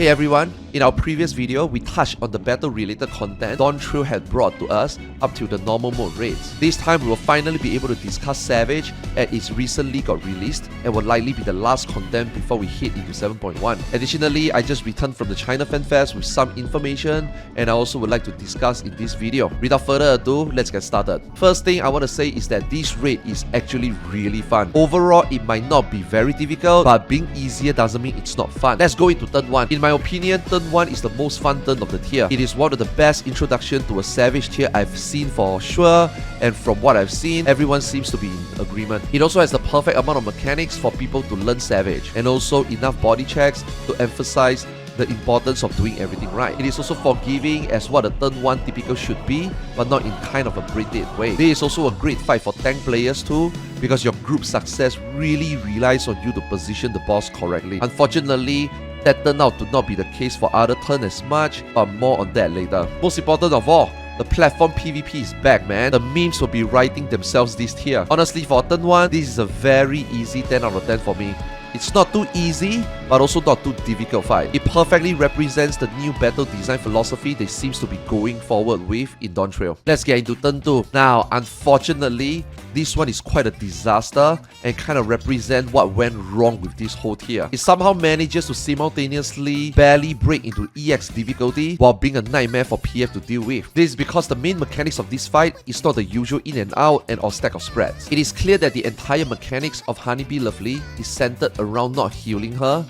Hey everyone, in our previous video, we touched on the battle-related content Dawntrail had brought to us up to the normal mode raids. This time, we will finally be able to discuss Savage as it's recently got released and will likely be the last content before we hit into 7.1. Additionally, I just returned from the China Fan Fest with some information and I also would like to discuss in this video. Without further ado, let's get started. First thing I want to say is that this raid is actually really fun. Overall, it might not be very difficult, but being easier doesn't mean it's not fun. Let's go into turn 1. In my opinion, turn 1 is the most fun turn of the tier. It is one of the best introduction to a Savage tier I've seen for sure, and from what I've seen, everyone seems to be in agreement. It also has the perfect amount of mechanics for people to learn Savage, and also enough body checks to emphasize the importance of doing everything right. It is also forgiving as what a turn 1 typical should be, but not in kind of a braided way. This is also a great fight for tank players too, because your group success really relies on you to position the boss correctly. Unfortunately, that turned out to not be the case for other turns as much, but more on that later. Most important of all, the platform PvP is back, man. The memes will be writing themselves this tier. Honestly, for turn 1, this is a very easy 10 out of 10 for me. It's not too easy, but also not too difficult fight. It perfectly represents the new battle design philosophy they seems to be going forward with in Dawntrail. Let's get into turn 2. Now, unfortunately, this one is quite a disaster and kind of represent what went wrong with this whole tier. It somehow manages to simultaneously barely break into EX difficulty while being a nightmare for PF to deal with. This is because the main mechanics of this fight is not the usual in and out and or stack of spreads. It is clear that the entire mechanics of Honeybee Lovely is centered around not healing her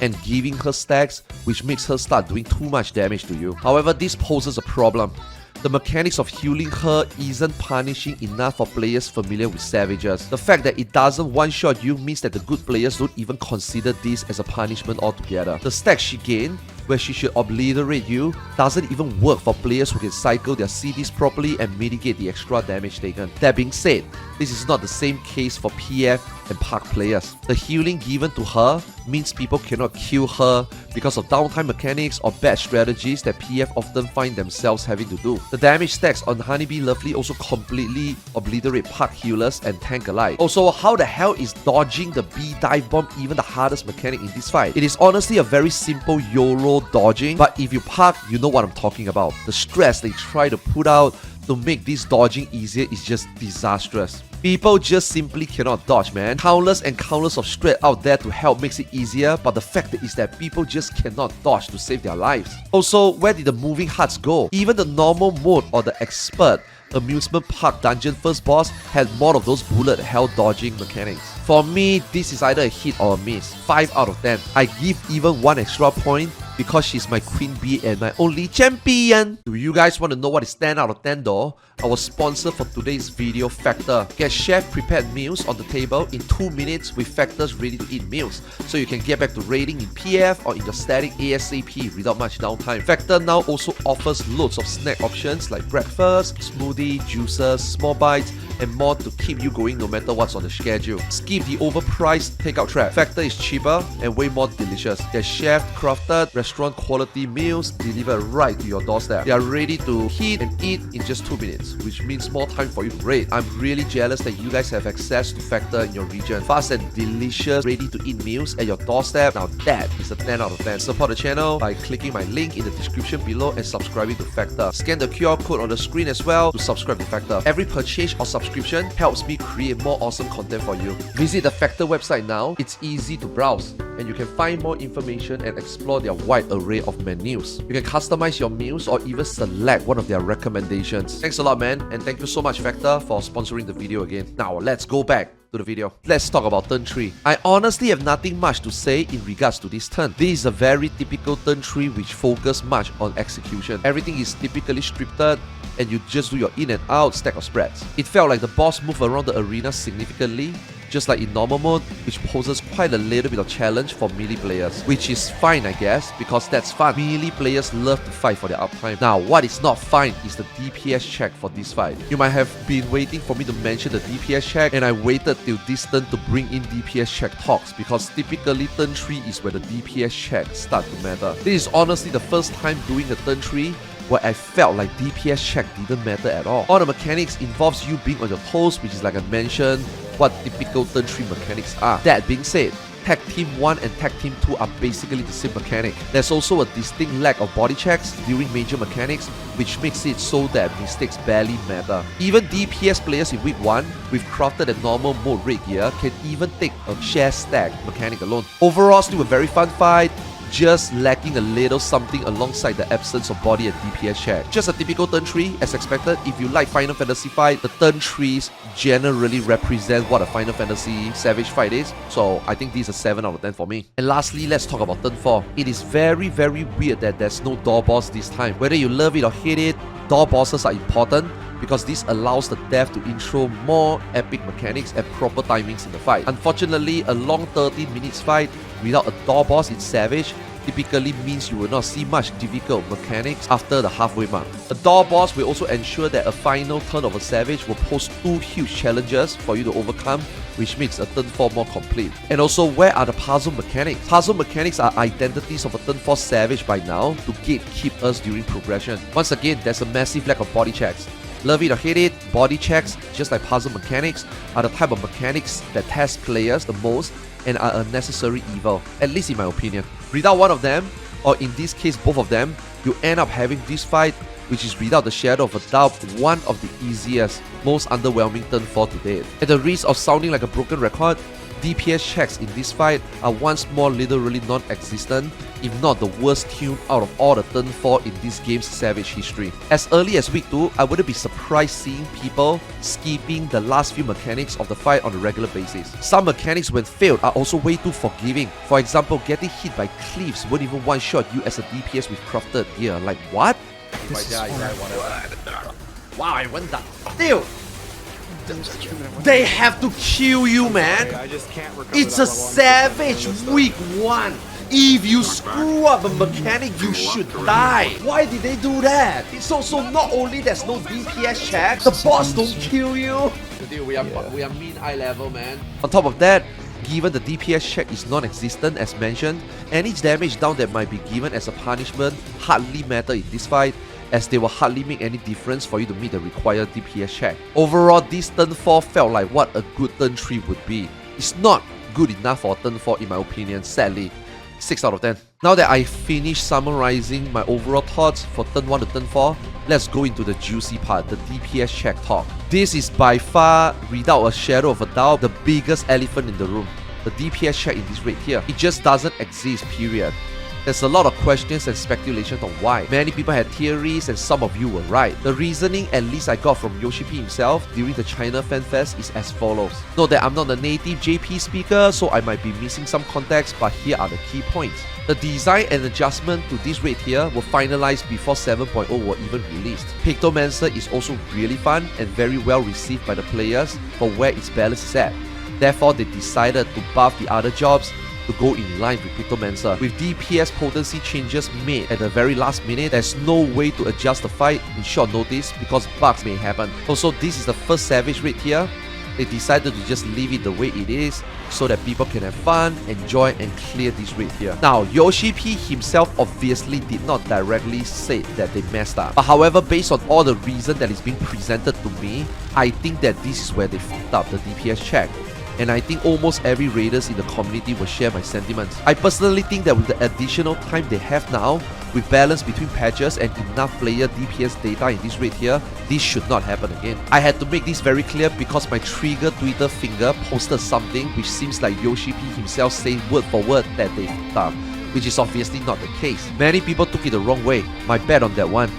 and giving her stacks, which makes her start doing too much damage to you. However, this poses a problem. The mechanics of healing her isn't punishing enough for players familiar with Savages. The fact that it doesn't one-shot you means that the good players don't even consider this as a punishment altogether. The stack she gained, where she should obliterate you, doesn't even work for players who can cycle their CDs properly and mitigate the extra damage taken. That being said, this is not the same case for PF and Park players. The healing given to her means people cannot kill her because of downtime mechanics or bad strategies that PF often find themselves having to do. The damage stacks on Honeybee Lovely also completely obliterate Park healers and tank alike. Also, how the hell is dodging the B dive bomb even the hardest mechanic in this fight? It is honestly a very simple YOLO dodging, but if you Park, you know what I'm talking about. The stress they try to put out to make this dodging easier is just disastrous. People just simply cannot dodge, man. Countless and countless of strat out there to help makes it easier, but the fact is that people just cannot dodge to save their lives. Also, where did the moving hearts go? Even the normal mode or the expert amusement park dungeon first boss had more of those bullet hell dodging mechanics. For me, this is either a hit or a miss. 5 out of 10. I give even 1 extra point because she's my queen bee and my only champion. Do you guys want to know what is 10 out of 10 though? Our sponsor for today's video, Factor. Get chef prepared meals on the table in 2 minutes with Factor's ready to eat meals, so you can get back to raiding in PF or in your static ASAP without much downtime. Factor now also offers loads of snack options like breakfast, smoothie, juices, small bites, and more to keep you going no matter what's on the schedule. Skip the overpriced takeout trap. Factor is cheaper and way more delicious. Get chef-crafted, restaurant quality meals delivered right to your doorstep. They are ready to heat and eat in just 2 minutes, which means more time for you to raid. I'm really jealous that you guys have access to Factor in your region. Fast and delicious, ready-to-eat meals at your doorstep. Now that is a 10 out of 10. Support the channel by clicking my link in the description below and subscribing to Factor. Scan the QR code on the screen as well to subscribe to Factor. Every purchase or subscription helps me create more awesome content for you. Visit the Factor website now. It's easy to browse and you can find more information and explore their wide array of menus. You can customize your meals or even select one of their recommendations. Thanks a lot, man, and thank you so much, Factor, for sponsoring the video again. Now, let's go back to the video. Let's talk about turn 3. I honestly have nothing much to say in regards to this turn. This is a very typical turn 3 which focuses much on execution. Everything is typically scripted and you just do your in and out stack of spreads. It felt like the boss moved around the arena significantly, just like in normal mode, which poses quite a little bit of challenge for melee players, which is fine I guess, because that's fun. Melee players love to fight for their uptime. Now, what is not fine is the DPS check for this fight. You might have been waiting for me to mention the DPS check, and I waited till this turn to bring in DPS check talks, because typically turn 3 is where the DPS check start to matter. This is honestly the first time doing the turn 3 where I felt like DPS check didn't matter at all. All the mechanics involves you being on your toes, which is like I mentioned, what typical turn 3 mechanics are. That being said, Tag Team 1 and Tag Team 2 are basically the same mechanic. There's also a distinct lack of body checks during major mechanics, which makes it so that mistakes barely matter. Even DPS players in Week 1 with crafted and normal mode raid gear can even take a share stack mechanic alone. Overall, still a very fun fight, just lacking a little something alongside the absence of body and DPS check. Just a typical turn tree, as expected. If you like Final Fantasy fight, the turn trees generally represent what a Final Fantasy Savage fight is, so I think this is a 7 out of 10 for me. And lastly, let's talk about turn 4. It is very weird that there's no door boss this time. Whether you love it or hate it, door bosses are important, because this allows the dev to intro more epic mechanics and proper timings in the fight. Unfortunately, a long 13 minutes fight without a door boss in Savage typically means you will not see much difficult mechanics after the halfway mark. A door boss will also ensure that a final turn of a Savage will pose 2 huge challenges for you to overcome, which makes a turn 4 more complete. And also, where are the puzzle mechanics? Puzzle mechanics are identities of a turn 4 Savage by now to gatekeep us during progression. Once again, there's a massive lack of body checks. Love it or hate it, body checks, just like puzzle mechanics, are the type of mechanics that test players the most and are a necessary evil, at least in my opinion. Without one of them, or in this case both of them, you end up having this fight, which is without the shadow of a doubt one of the easiest, most underwhelming turn 4 to date. At the risk of sounding like a broken record, DPS checks in this fight are once more literally non-existent, if not the worst tune out of all the turn 4 in this game's Savage history. As early as week 2, I wouldn't be surprised seeing people skipping the last few mechanics of the fight on a regular basis. Some mechanics when failed are also way too forgiving. For example, getting hit by cliffs won't even one-shot you as a DPS with crafted gear. Like what? Wow, I went down. Dude! They have to kill you, man! It's a Savage week 1! If you screw up a mechanic, you should die. Why did they do that? It's also not only there's no DPS check, the boss don't kill you. Dude, we are mean eye level, man. On top of that, given the DPS check is non-existent as mentioned, any damage down that might be given as a punishment hardly matter in this fight, as they will hardly make any difference for you to meet the required DPS check. Overall, this turn 4 felt like what a good turn 3 would be. It's not good enough for turn 4 in my opinion, sadly. 6 out of 10. Now that I finished summarizing my overall thoughts for turn 1 to turn 4, let's go into the juicy part, the DPS check talk. This is by far, without a shadow of a doubt, the biggest elephant in the room. The DPS check in this raid here. It just doesn't exist, period. There's a lot of questions and speculation on why. Many people had theories and some of you were right. The reasoning, at least I got from Yoshi P himself during the China Fan Fest, is as follows. Note that I'm not a native JP speaker, so I might be missing some context, but here are the key points. The design and adjustment to this raid here were finalized before 7.0 were even released. Pictomancer is also really fun and very well received by the players for where its balance is at. Therefore, they decided to buff the other jobs to go in line with Pictomancer. With DPS potency changes made at the very last minute, there's no way to adjust the fight in short notice because bugs may happen. Also, this is the first Savage raid here. They decided to just leave it the way it is so that people can have fun, enjoy and clear this raid here. Now, Yoshi P himself obviously did not directly say that they messed up. But however, based on all the reason that is being presented to me, I think that this is where they fucked up the DPS check. And I think almost every raiders in the community will share my sentiments. I personally think that with the additional time they have now, with balance between patches and enough player DPS data in this raid here, this should not happen again. I had to make this very clear because my trigger Twitter finger posted something which seems like Yoshi P himself saying word for word that they fucked up, which is obviously not the case. Many people took it the wrong way. My bad on that one.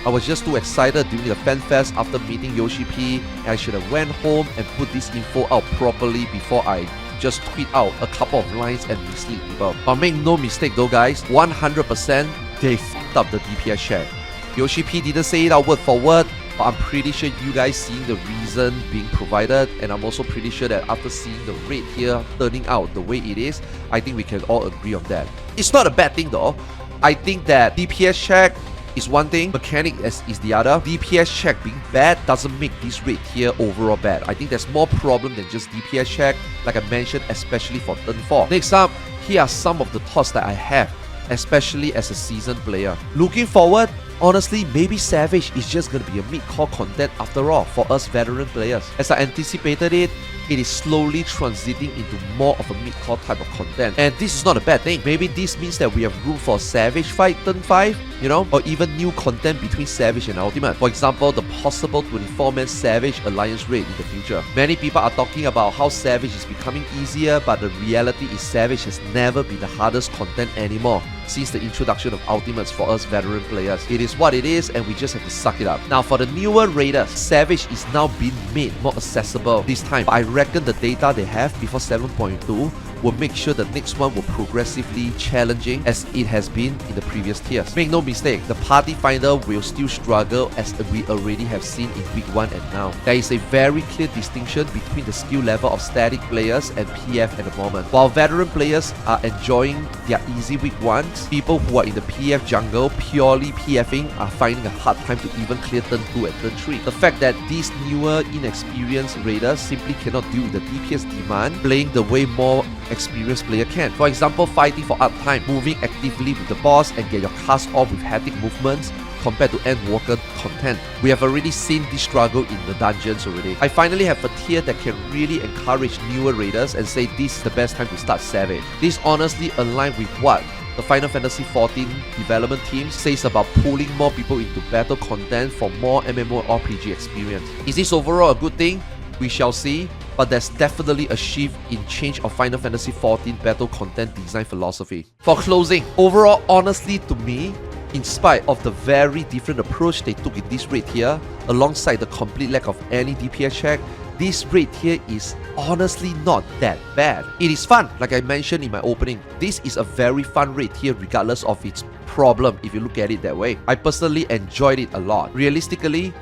I was just too excited during the fan fest after meeting Yoshi P, and I should have went home and put this info out properly before I just tweet out a couple of lines and mislead people. But make no mistake though guys, 100% they fucked up the DPS check. Yoshi P didn't say it out word for word, but I'm pretty sure you guys seeing the reason being provided, and I'm also pretty sure that after seeing the raid here turning out the way it is, I think we can all agree on that. It's not a bad thing though. I think that DPS check is one thing, mechanic is the other. DPS check being bad doesn't make this raid here overall bad. I think there's more problem than just DPS check, like I mentioned, especially for turn 4. Next up, here are some of the thoughts that I have, especially as a seasoned player. Looking forward, honestly, maybe Savage is just gonna be a mid-core content after all for us veteran players. As I anticipated it is slowly transiting into more of a mid-core type of content. And this is not a bad thing. Maybe this means that we have room for a Savage fight turn 5, you know, or even new content between Savage and Ultimate. For example, the possible 24-man Savage Alliance raid in the future. Many people are talking about how Savage is becoming easier, but the reality is Savage has never been the hardest content anymore since the introduction of Ultimates for us veteran players. It is what it is, and we just have to suck it up. Now for the newer raiders, Savage is now being made more accessible this time. But I reckon the data they have before 7.2 will make sure the next one will progressively challenging as it has been in the previous tiers. Make no mistake, the party finder will still struggle as we already have seen in week 1 and now. There is a very clear distinction between the skill level of static players and PF at the moment. While veteran players are enjoying their easy week 1s, people who are in the PF jungle purely PFing are finding a hard time to even clear turn 2 and turn 3. The fact that these newer inexperienced raiders simply cannot deal with the DPS demand playing the way more experienced player can. For example, fighting for uptime, moving actively with the boss and get your cast off with hectic movements compared to Endwalker content. We have already seen this struggle in the dungeons already. I finally have a tier that can really encourage newer raiders and say this is the best time to start Savage. This honestly aligns with what the Final Fantasy XIV development team says about pulling more people into battle content for more MMORPG experience. Is this overall a good thing? We shall see. But there's definitely a shift in change of Final Fantasy XIV battle content design philosophy. For closing, overall, honestly to me, in spite of the very different approach they took in this raid here, alongside the complete lack of any DPS check, this raid here is honestly not that bad. It is fun, like I mentioned in my opening. This is a very fun raid here regardless of its problem if you look at it that way. I personally enjoyed it a lot. Realistically,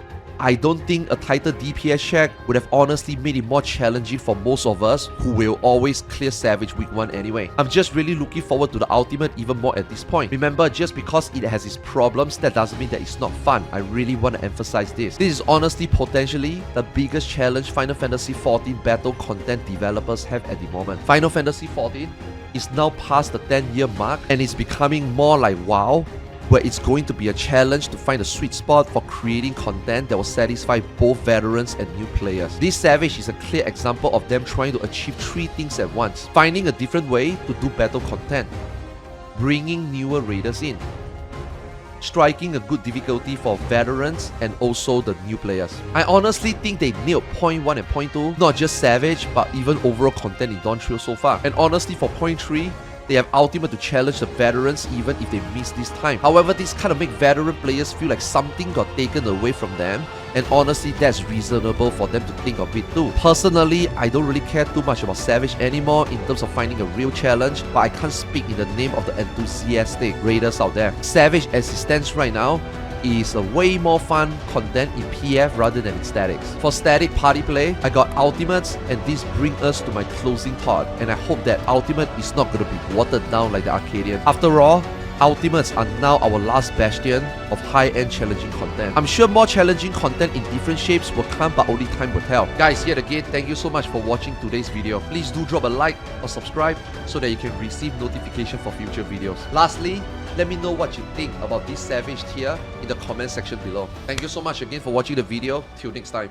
I don't think a tighter DPS check would have honestly made it more challenging for most of us who will always clear Savage week 1 anyway. I'm just really looking forward to the Ultimate even more at this point. Remember, just because it has its problems, that doesn't mean that it's not fun. I really want to emphasize this. This is honestly potentially the biggest challenge Final Fantasy XIV battle content developers have at the moment. Final Fantasy XIV is now past the 10-year mark and it's becoming more like WoW, where it's going to be a challenge to find a sweet spot for creating content that will satisfy both veterans and new players. This Savage is a clear example of them trying to achieve 3 things at once. Finding a different way to do battle content, bringing newer raiders in, striking a good difficulty for veterans and also the new players. I honestly think they nailed point 1 and point 2, not just Savage, but even overall content in Dawntrail so far. And honestly for point 3, they have Ultimate to challenge the veterans even if they miss this time. However, this kind of make veteran players feel like something got taken away from them, and honestly that's reasonable for them to think of it too. Personally, I don't really care too much about Savage anymore in terms of finding a real challenge, but I can't speak in the name of the enthusiastic raiders out there. Savage as it stands right now is a way more fun content in PF rather than in statics. For static party play, I got Ultimates, and this brings us to my closing thought, and I hope that Ultimate is not going to be watered down like the Arcadion. After all, Ultimates are now our last bastion of high-end challenging content. I'm sure more challenging content in different shapes will come, but only time will tell. Guys, yet again, thank you so much for watching today's video. Please do drop a like or subscribe so that you can receive notification for future videos. Lastly, let me know what you think about this Savage tier in the comment section below. Thank you so much again for watching the video. Till next time.